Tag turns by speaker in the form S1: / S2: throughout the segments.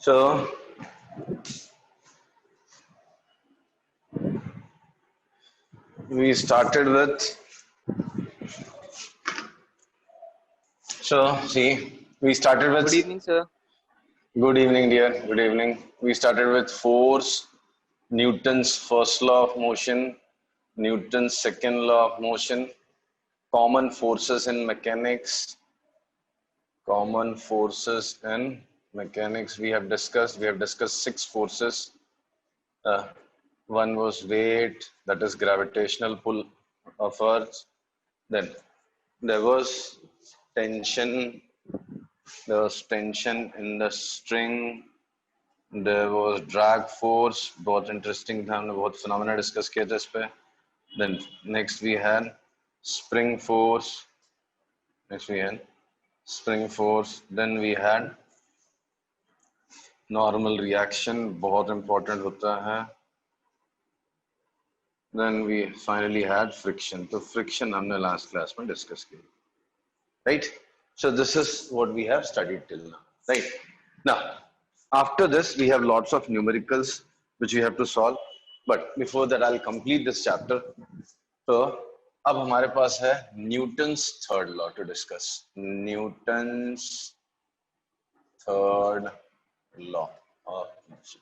S1: So we started with, we started with,
S2: Good evening, sir.
S1: good evening, dear, good evening. We started with force, Newton's first law of motion, Newton's second law of motion, common forces in mechanics, we have discussed 6 forces. One was weight, that is gravitational pull of earth. Then there was tension in the string. There was drag force, बहुत interesting था, हमने बहुत phenomena discuss किया था इस पे. Then next we had spring force. Then we had normal reaction, बहुत important होता है. Then we finally had friction. तो friction हमने last class में discuss किया. Right? So this is what we have studied till now. Right? Now, after this, we have lots of numericals which we have to solve. But before that, I'll complete this chapter. So, अब हमारे पास है Newton's third law to discuss. Newton's third law of motion.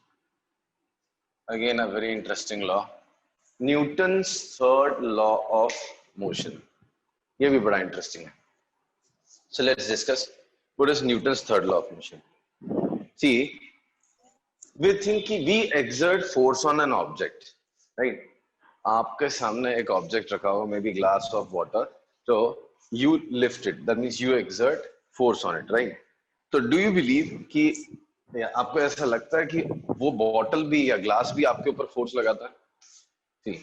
S1: Again, a very interesting law. Newton's third law of motion. ये भी बड़ा interesting है. So let's discuss what is Newton's third law of motion. See, we think we exert force on an object, right? आपके सामने एक object रखा हो, maybe glass of water, so you lift it. That means you exert force on it, right? So do you believe कि आपको ऐसा लगता है कि वो bottle भी या glass भी आपके ऊपर force लगाता है? See,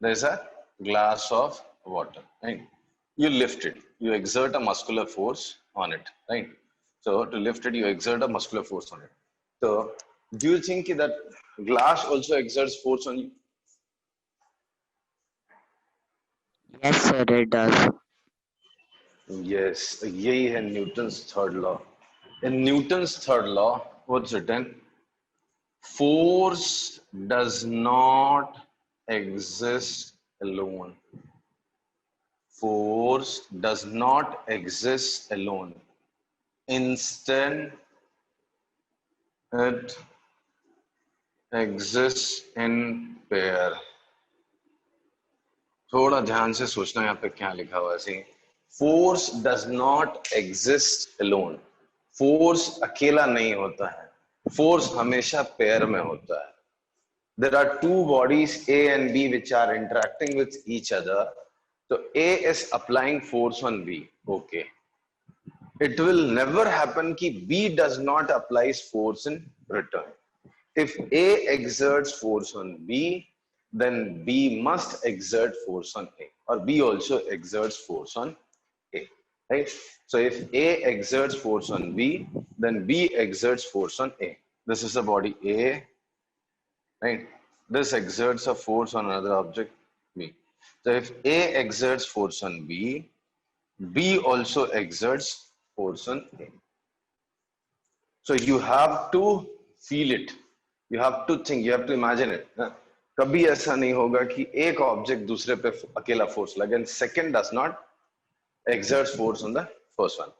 S1: there is a glass of water, right? You lift it, you exert a muscular force on it, right? So to lift it, you exert a muscular force on it. So do you think that glass also exerts force on you?
S2: Yes, sir, it does.
S1: Yes, यही है Newton's third law. In Newton's third law, what's written? Force does not exist alone. Force does not exist alone. Instead, it exists in pair. थोड़ा ध्यान से सोचना यहाँ पे क्या लिखा हुआ है. Force does not exist alone. Force अकेला नहीं होता है. Force हमेशा pair में होता है. There are two bodies A and B which are interacting with each other. So A is applying force on B. Okay. It will never happen कि B does not apply force in return. If A exerts force on B, then B must exert force on A, or B also exerts force on A, right? So if A exerts force on B, then B exerts force on A. This is the body A, right? This exerts a force on another object, B. So if A exerts force on B, B also exerts force on A. So you have to feel it. You have to think, you have to imagine it. कभी ऐसा नहीं होगा कि एक object दूसरे पे अकेला force लगे and second does not exert force on the first one.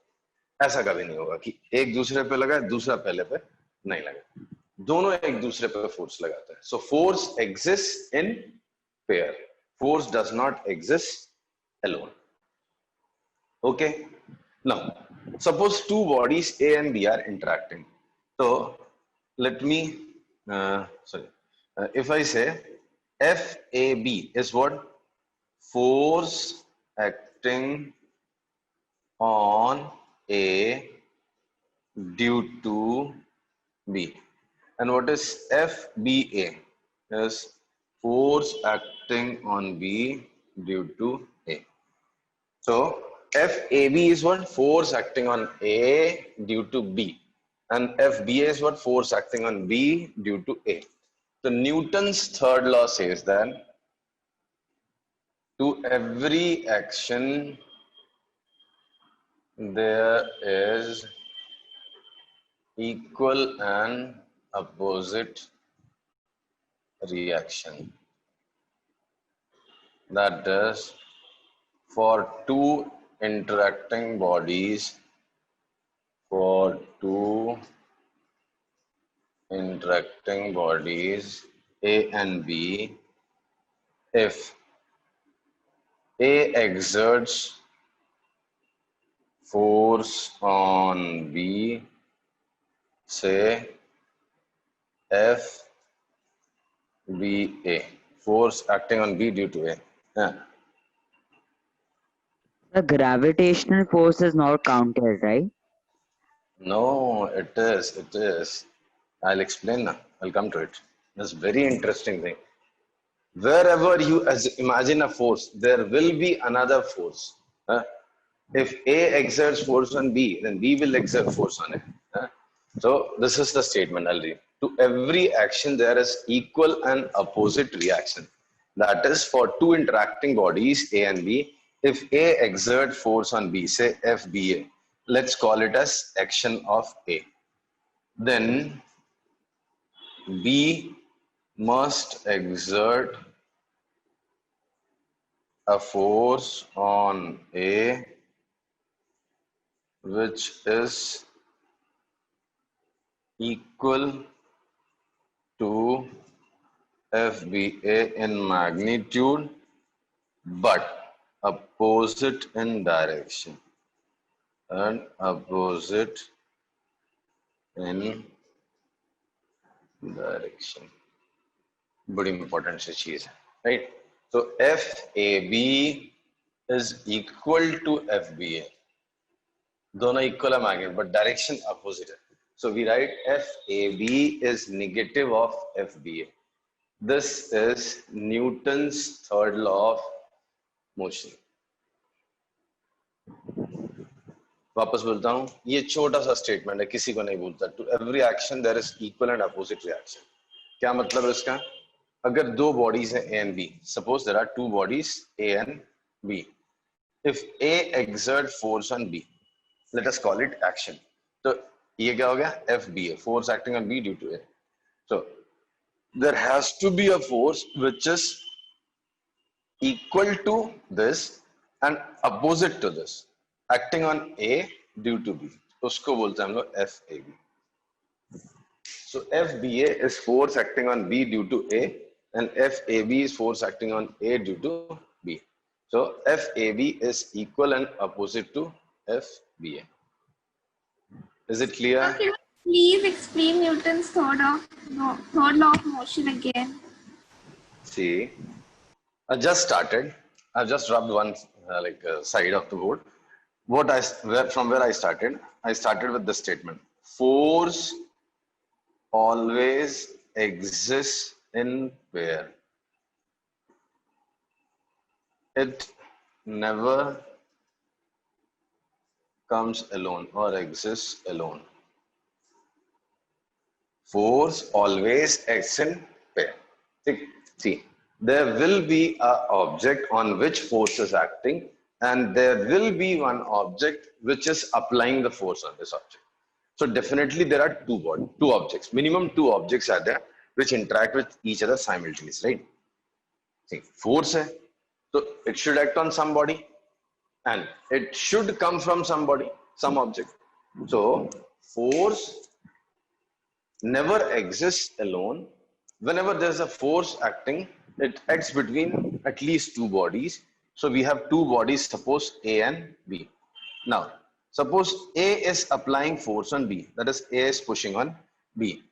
S1: ऐसा कभी नहीं होगा कि एक दूसरे पे लगा दूसरा पहले पे नहीं लगा. दोनों एक दूसरे पे फोर्स लगाते हैं. So force exists in pair. Force does not exist alone. Okay. Now, suppose two bodies A and B are interacting. So let me, if I say FAB is what? Force acting on A due to B. And what is FBA? Is force acting on B due to A. So FAB is what? Force acting on A due to B. And FBA is what? Force acting on B due to A. So Newton's third law says that to every action there is equal and opposite reaction. That is, for two interacting bodies, A and B, if A exerts force on B, say FBA, force acting on B due to A. Yeah.
S2: The gravitational force is not counted, right?
S1: No, it is. It is. I'll explain now. I'll come to it. It's very interesting thing. Wherever you imagine a force, there will be another force. Huh? If A exerts force on B, then B will exert force on A. Huh? So this is the statement I'll read. To every action, there is equal and opposite reaction. That is, for two interacting bodies, A and B, if A exert force on B, say FBA, let's call it as action of A. Then B must exert a force on A which is equal to FBA in magnitude but opposite in direction and opposite in direction. बड़ी important सी चीज है, right? So FAB is equal to FBA. दोनों equal है magnet but direction opposite है. So we write FAB is negative of FBA. This is Newton's third law of motion. वापस बोलता हूँ, ये छोटा सा स्टेटमेंट है, किसी को नहीं बोलता. To every action there is equal and opposite reaction. क्या मतलब है इसका? अगर दो बॉडीज हैं A and B, suppose there are two bodies A and B. If A exert force on B, let us call it action. तो ये क्या हो गया? F B A, force acting on B due to A. So there has to be a force which is equal to this and opposite to this acting on A due to B. उसको बोलते हैं हम लोग FAB. So FBA is force acting on B due to A and FAB is force acting on A due to B. So FAB is equal and opposite to FBA. Is it clear?
S3: Okay, please explain Newton's third law of motion again.
S1: See, I just started. I've just rubbed one side of the board. From where I started with the statement: force always exists in pair. It never comes alone or exists alone. Force always exists in pair. See, there will be an object on which force is acting, and there will be one object which is applying the force on this object. So definitely there are two objects. Minimum two objects are there which interact with each other simultaneously, right? See, force hai, so it should act on somebody, and it should come from somebody, some object. So force never exists alone. Whenever there's a force acting, it acts between at least two bodies. So we have two bodies, suppose A and B. Now, suppose A is applying force on B, that is A is pushing on B.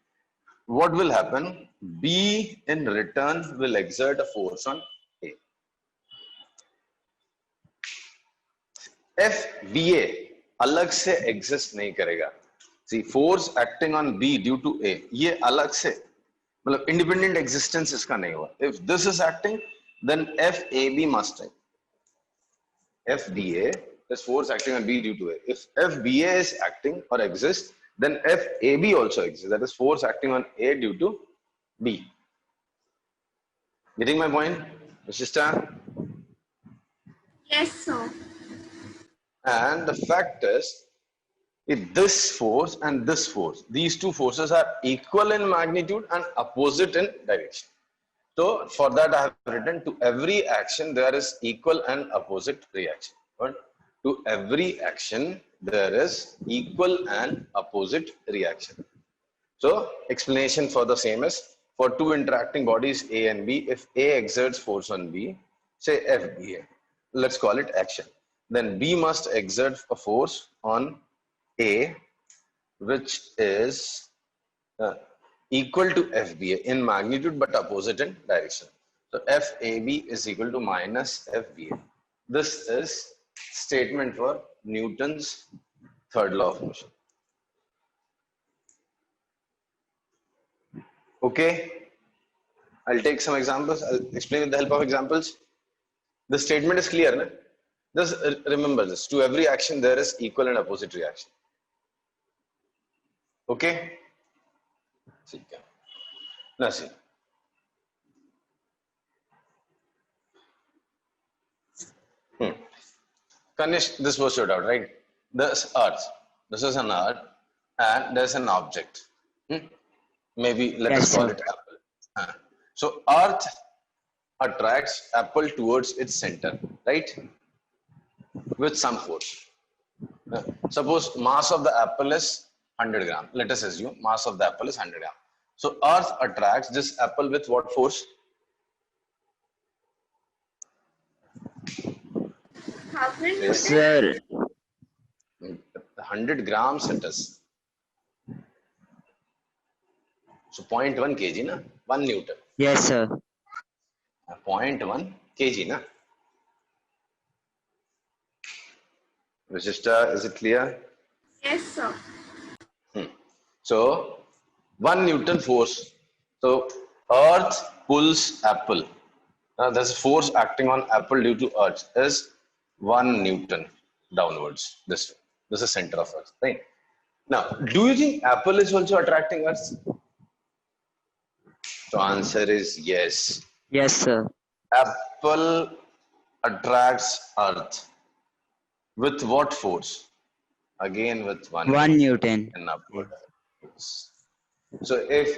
S1: What will happen? B in return will exert a force on A. FBA अलग से exist नहीं करेगा. See, force acting on B due to A, ये अलग से, मतलब independent existence इसका नहीं हुआ. If this is acting, then FAB must act. FBA is force acting on B due to A. If FBA is acting or exists, then FAB also exists. That is force acting on A due to B. Getting my point, sister?
S3: Yes, sir.
S1: And the fact is, if this force and this force, these two forces are equal in magnitude and opposite in direction. So for that I have written, to every action there is equal and opposite reaction. But to every action there is equal and opposite reaction. So explanation for the same is, for two interacting bodies A and B, if A exerts force on B, say FBA, let's call it action, then B must exert a force on A which is equal to FBA in magnitude but opposite in direction. So FAB is equal to minus FBA. This is statement for Newton's third law of motion. Okay, I'll take some examples. I'll explain with the help of examples. The statement is clear, no? Just remember this. To every action there is equal and opposite reaction. Okay? Now see. Kanish, this was your doubt, right? This earth. This is an earth and there's an object. Maybe let us
S2: Yes,
S1: call
S2: sir.
S1: it apple. So earth attracts apple towards its center, right? With some force. Suppose mass of the apple is 100 gram. Let us assume mass of the apple is 100 gram. So earth attracts this apple with what force?
S3: 1,000
S1: Yes.
S3: Newton.
S2: Sir,
S1: 100 grams it is. So 0.1 kg, na? 1 Newton.
S2: yes, sir.
S1: 0.1 kg, na? Vishishta, is it clear?
S3: Yes, sir.
S1: So 1 Newton force. So earth pulls apple. Now there's a force acting on apple due to earth is 1 Newton downwards. This is center of earth, right? Now, do you think apple is also attracting earth? So answer is yes.
S2: Yes, sir.
S1: Apple attracts earth with what force? Again with 1
S2: 1
S1: Newton
S2: Newton.
S1: in upward. So if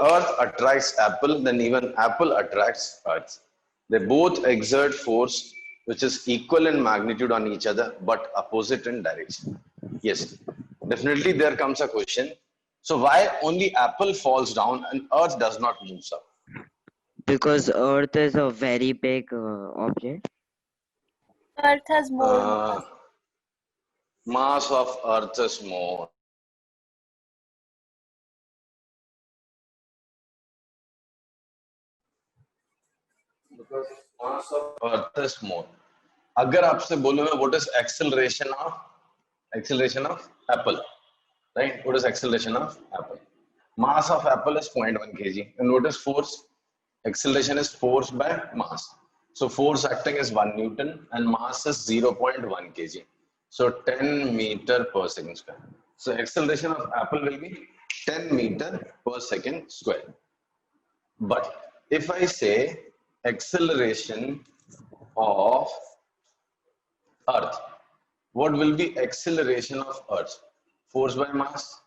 S1: earth attracts apple, then even apple attracts earth. They both exert force which is equal in magnitude on each other but opposite in direction. Yes, definitely there comes a question. So why only apple falls down and earth does not move up?
S2: Because Earth is a very big object.
S4: Earth has more
S1: Uh,
S4: mass.
S1: mass of earth is more. Because mass of earth is more. अगर आपसे बोलूं मैं what is acceleration of apple, right? What is acceleration of apple? Mass of apple is 0.1 kg, and what is force? Acceleration is force by mass. So force acting is 1 Newton and mass is 0.1 kg. So 10 meter per second square. So acceleration of apple will be 10 meter per second square. But if I say acceleration of earth, what will be acceleration of earth? Force by mass.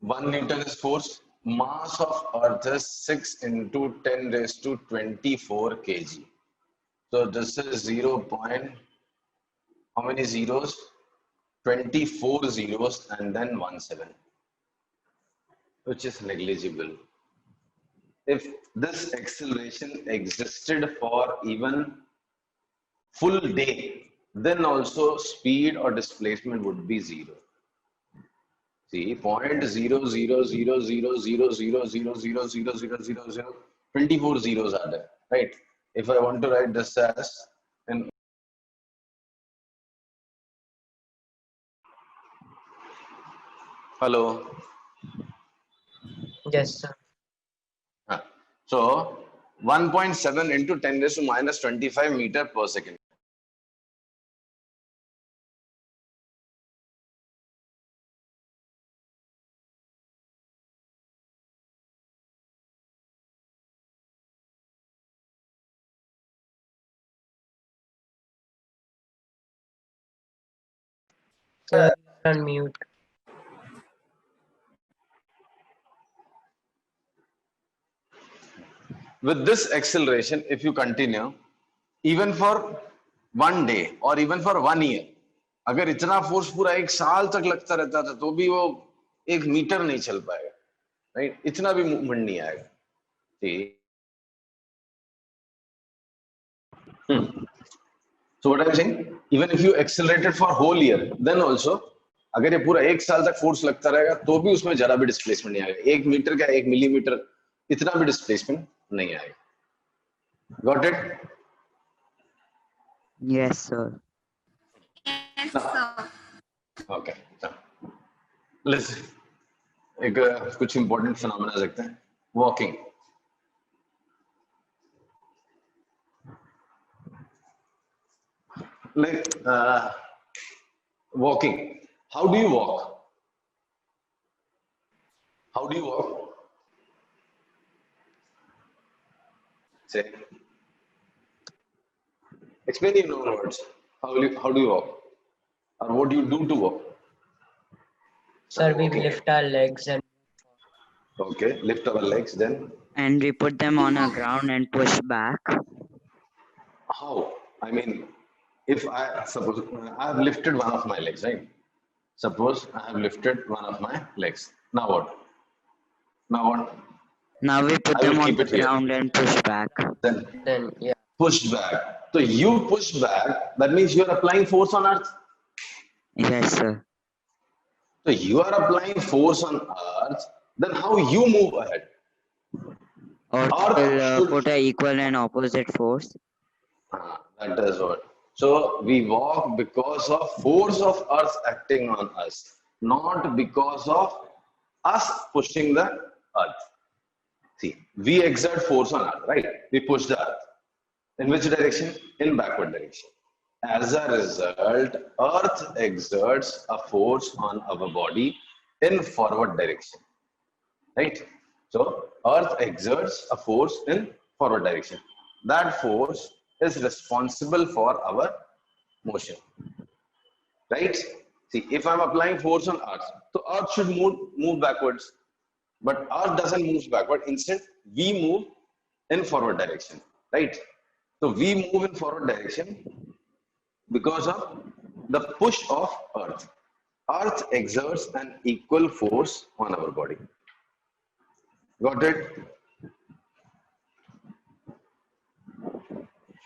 S1: 1 Newton is force. Mass of earth is 6 into 10 raised to 24 kg. So this is 0. How many zeros? 24 zeros and then 17, which is negligible. If this acceleration existed for even full day, then also speed or displacement would be zero. See, 0.0000000000000 24 zeros are there, right? If I want to write this as an hello.
S5: Yes, sir.
S1: So 1.7 into 10 raised to minus 25 meter per second.
S5: Sir, on mute.
S1: With this acceleration, if you continue, even for 1 day or even for 1 year, अगर इतना force पूरा 1 साल तक लगता रहता था तो भी वो 1 मीटर नहीं चल पाएगा, राइट? इतना भी मूवमेंट नहीं आएगा, ठीक? So what I'm saying, even if you accelerated for whole year, then also अगर ये पूरा 1 साल तक फोर्स लगता रहेगा तो भी उसमें जरा भी डिस्प्लेसमेंट नहीं आएगा, 1 मीटर का 1 मिलीमीटर इतना भी डिस्प्लेसमेंट नहीं आएगा. Got it?
S2: Yes, sir.
S3: Yes, sir.
S1: Okay. Listen, एक कुछ important phenomena देखते हैं. Walking. Like walking. How do you walk? How do you walk? Say. Explain in your own words. How do you walk? Or what do you do to walk?
S5: Sir, we lift our legs and
S1: Okay, lift our legs, then
S2: And we put them on a ground and push back.
S1: how? I mean, if I suppose I have lifted one of my legs, right? Suppose I have lifted one of my legs. Now what? Now what?
S2: Now we put
S1: I will
S2: them on
S1: keep
S2: the
S1: it here.
S2: ground and push back.
S1: Then
S5: yeah.
S1: push back. So you push back, that means you are applying force on earth.
S2: Yes, sir.
S1: So you are applying force on earth, then how you move ahead?
S2: Or
S1: Earth
S2: will
S1: should-
S2: put a equal and opposite force.
S1: That is what. So we walk because of force of earth acting on us, not because of us pushing the earth. See, we exert force on earth, right? We push the earth. In which direction? In backward direction. As a result, earth exerts a force on our body in forward direction, right? So earth exerts a force in forward direction. That force is responsible for our motion, right? See, if I'm applying force on earth, so earth should move backwards, but earth doesn't move backward. Instead, we move in forward direction, right? So we move in forward direction because of the push of earth. Earth exerts an equal force on our body. Got it?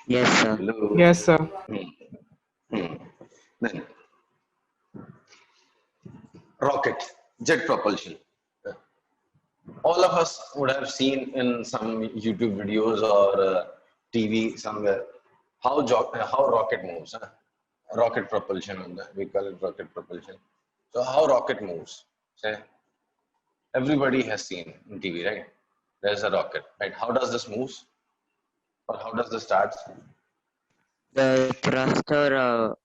S2: Yes, sir.
S1: Hello?
S6: Yes, sir.
S1: Then rocket, jet propulsion. All of us would have seen in some YouTube videos or TV somewhere how rocket moves. Rocket propulsion, we call it rocket propulsion. So how rocket moves? Say, everybody has seen in TV, right? There's a rocket, right? How does this move? Or how does this start?
S2: The thruster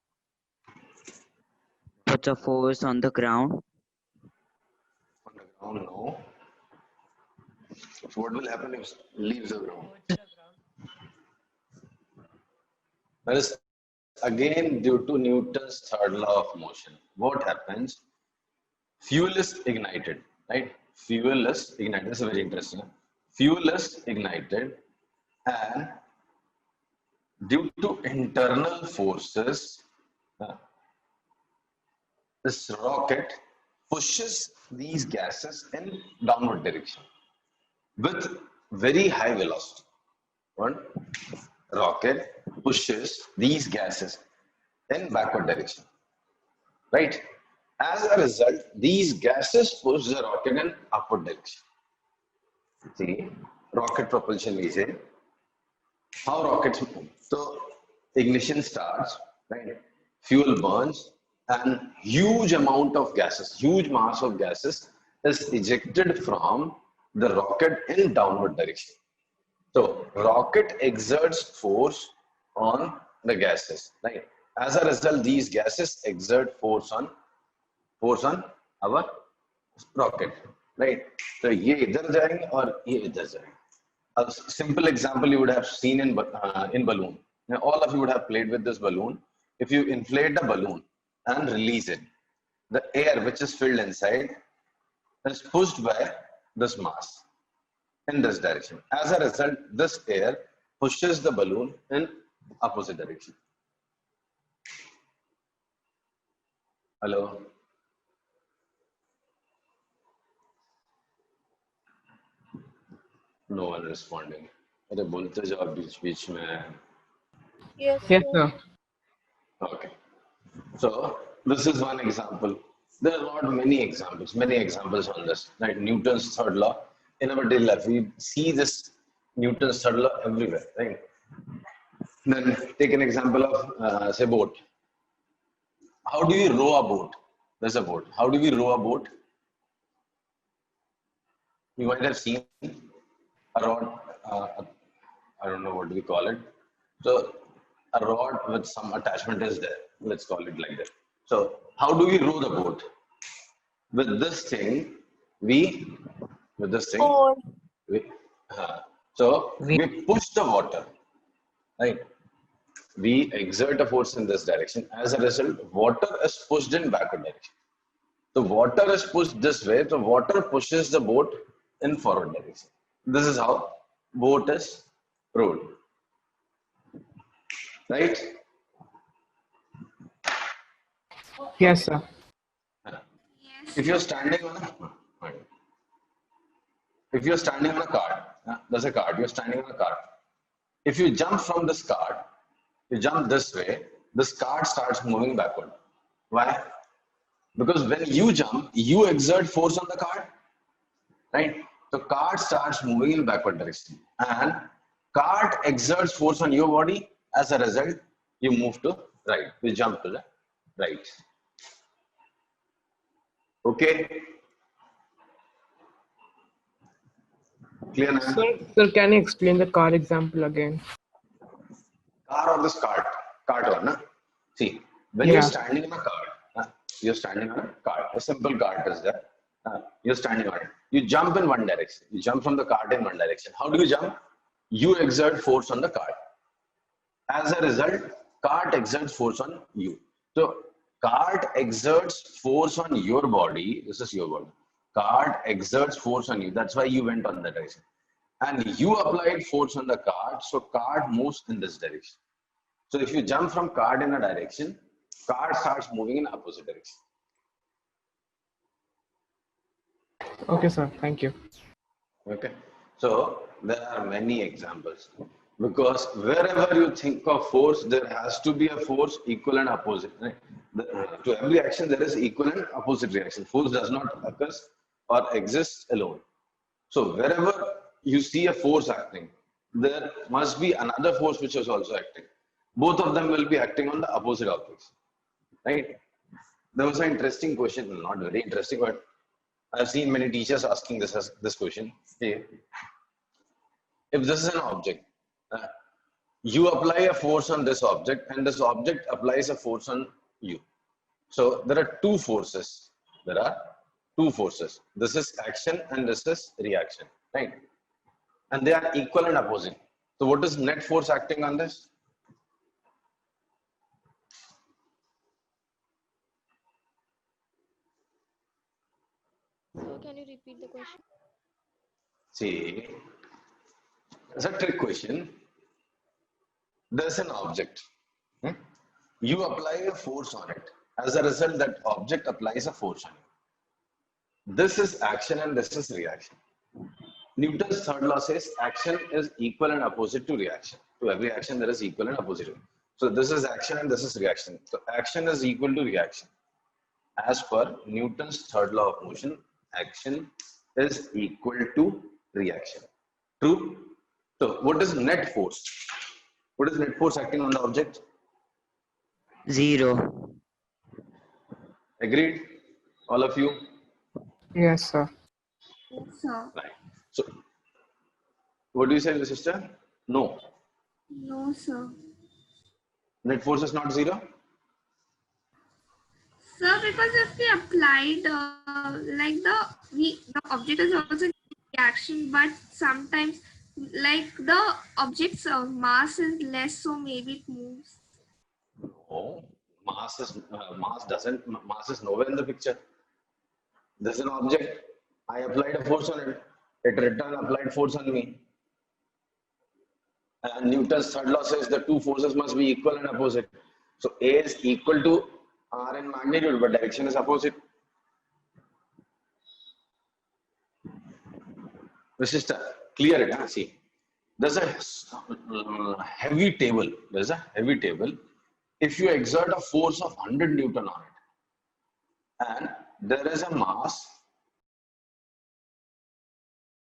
S2: puts a force on the ground.
S1: On the ground, no. So what will happen if it leaves the ground? That is again due to Newton's third law of motion. What happens? Fuel is ignited, right? Fuel is ignited. This is very interesting. Fuel is ignited, and due to internal forces, this rocket pushes these gases in downward direction with very high velocity. One rocket pushes these gases in backward direction, right? As a result, these gases push the rocket in upward direction. See, rocket propulsion we say. How rockets move? So ignition starts, right? Fuel burns, and huge amount of gases, huge mass of gases is ejected from the rocket in downward direction. So rocket exerts force on the gases, right? As a result, these gases exert force on our rocket, right? So ये इधर जाएंगे और ये इधर जाएंगे. A simple example you would have seen in balloon. Now, all of you would have played with this balloon. If you inflate a balloon and release it, the air which is filled inside is pushed by this mass in this direction. As a result, this air pushes the balloon in opposite direction. Hello? No one responding. अरे बोलते जाओ बीच में.
S4: Yes,
S6: Yes,
S4: sir.
S6: sir.
S1: Okay. So this is one example. There are not many examples on this. Like Newton's third law. In our daily life, we see this Newton's third law everywhere, right? Then take an example of say boat. How do we row a boat? There's a boat. How do we row a boat? You might have seen a rod. I don't know what do we call it. So a rod with some attachment is there. Let's call it like that. So how do we row the boat? With this thing, we
S4: Four.
S1: we push the water, right? We exert a force in this direction. As a result, water is pushed in backward direction. The water is pushed this way. The water pushes the boat in forward direction. This is how boat is rowed, right?
S6: Yes, sir.
S3: Yes.
S1: If you're standing on a cart, there's a cart. You're standing on a cart. If you jump from this cart, you jump this way. This cart starts moving backward. Why? Because when you jump, you exert force on the cart, right? The cart starts moving in backward direction, and cart exerts force on your body. As a result, you move to right. You jump to the right. Okay. Clear now?
S6: Sir, can you explain the car example again?
S1: Car or this cart? Cart one, na? See, when
S6: Yeah.
S1: you're standing in a cart, you're standing on a cart. A simple cart is there. You're standing on it. You jump in one direction. You jump from the cart in one direction. How do you jump? You exert force on the cart. As a result, cart exerts force on you. So, cart exerts force on your body. This is your body. Cart exerts force on you. That's why you went on that direction. And you applied force on the cart. So, cart moves in this direction. So, if you jump from cart in a direction, cart starts moving in opposite direction.
S6: Okay, sir. Thank you.
S1: Okay. So there are many examples, because wherever you think of force, there has to be a force equal and opposite. Right? To every action, there is equal and opposite reaction. Force does not occur or exist alone. So wherever you see a force acting, there must be another force which is also acting. Both of them will be acting on the opposite objects. Right? There was an interesting question, not very interesting, but I've seen many teachers asking this question. Hey, if this is an object, you apply a force on this object, and this object applies a force on you. So there are two forces. This is action and this is reaction, right? And they are equal and opposite. So what is net force acting on this?
S7: So can you repeat the question?
S1: See, it's a trick question. There's an object. You apply a force on it. As a result, that object applies a force on you. This is action and this is reaction. Newton's third law says action is equal and opposite to reaction. To every action, there is equal and opposite. So this is action and this is reaction. So action is equal to reaction. As per Newton's third law of motion, action is equal to reaction. True? So what is net force? What is net force acting on the object?
S2: 0.
S1: Agreed? All of you?
S6: Yes, sir.
S3: Yes, sir.
S1: Right. So, what do you say, sister? No.
S3: No, sir.
S1: Net force is not 0?
S3: Sir, because if we applied like the object is also in reaction, but sometimes like the object's mass is less, so maybe it moves.
S1: No. Mass is nowhere in the picture. This is an object. I applied a force on it. It returned applied force on me. And Newton's third law says the two forces must be equal and opposite. So A is equal to R in magnitude, but direction is opposite. Vishishta, clear it, huh? See, there's a heavy table. There's a heavy table. If you exert a force of 100 Newton on it, and there is a mass